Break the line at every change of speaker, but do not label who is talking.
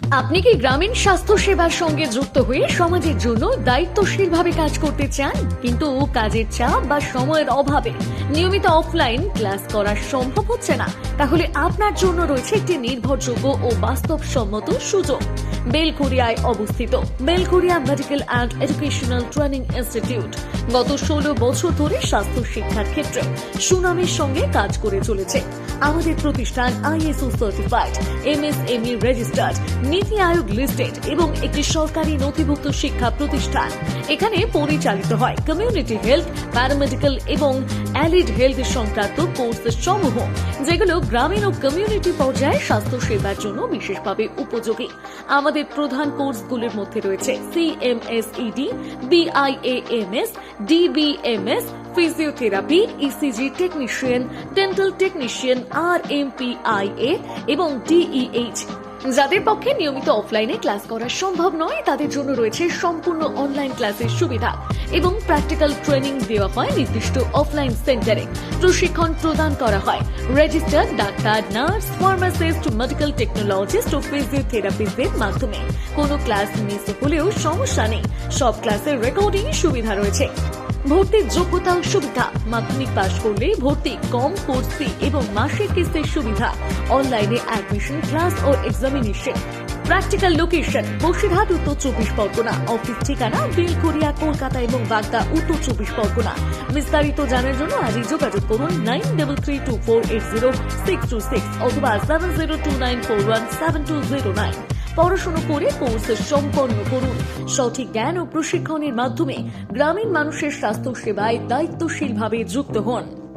আপনি কি গ্রামীণ স্বাস্থ্য সেবার সঙ্গে যুক্ত হয়ে সমাজের জন্য দায়িত্বশীলভাবে কাজ করতে চান, কিন্তু কাজের চাপ বা সময়ের অভাবে নিয়মিত অফলাইন ক্লাস করা সম্ভব হচ্ছে না? তাহলে আপনার জন্য রয়েছে একটি নির্ভরযোগ্য ও বাস্তবসম্মত সুযোগ। বেলঘরিয়ায় অবস্থিত Belgharia medical and educational training institute গত 16 বছর ধরে স্বাস্থ্য শিক্ষার ক্ষেত্রে সুনামের সঙ্গে কাজ করে চলেছে। আমাদের প্রতিষ্ঠান ISO সার্টিফাইড, MSME রেজিস্টার্ড, নীতি আয়োগ লিস্টেড এবং একটি সরকারি নথিভুক্ত শিক্ষা প্রতিষ্ঠান। এখানে পরিচালিত হয় কমিউনিটি হেলথ, প্যারামেডিক্যাল এবং অ্যালিড হেলথ সংক্রান্ত কোর্স সমূহ, যেগুলো গ্রামীণ ও কমিউনিটি পর্যায়ে স্বাস্থ্য সেবার জন্য বিশেষভাবে উপযোগী। আমাদের প্রধান কোর্সগুলির মধ্যে রয়েছে CMSED, BIAMS, DBMS, physiotherapy, ECG technician, dental technician, RMPIA এবং DEH। যাদের পক্ষে নিয়মিত অফলাইনে ক্লাস করা সম্ভব নয়, তাদের জন্য রয়েছে সম্পূর্ণ অনলাইন ক্লাসের সুবিধা এবং প্র্যাকটিক্যাল ট্রেনিং দেওয়া হয় নির্দিষ্ট অফলাইন সেন্টারে। প্রশিক্ষণ প্রদান করা হয় registered doctor, nurse, pharmacist, medical technologist ও ফিজিওথেরাপিস্টদের মাধ্যমে। কোনো ক্লাস মিস হলেও সমস্যা নেই, সব ক্লাসের রেকর্ডিং সুবিধা রয়েছে। ভর্তির যোগ্যতা ও সুবিধা: মাধ্যমিক পাশ করলে ভর্তি, কম কোর্স ফি এবং মাসিক কিস্তির সুবিধা, অনলাইনে অ্যাডমিশন, ক্লাস ও এক্সামিনেশন। প্র্যাকটিক্যাল লোকেশন: বসিরহাট, উত্তর 24 পরগনা। অফিস ঠিকানা বেলঘরিয়া, কলকাতা এবং বাগদা, উত্তর 24 পরগনা। বিস্তারিত জানার জন্য আজই যোগাযোগ করুন 9332480626 অথবা 7029417209। পড়াশোনা করে কোর্স সম্পন্ন করুন। সঠিক জ্ঞান ও প্রশিক্ষণের মাধ্যমে গ্রামীণ মানুষের স্বাস্থ্য সেবায় দায়িত্বশীলভাবে যুক্ত হন।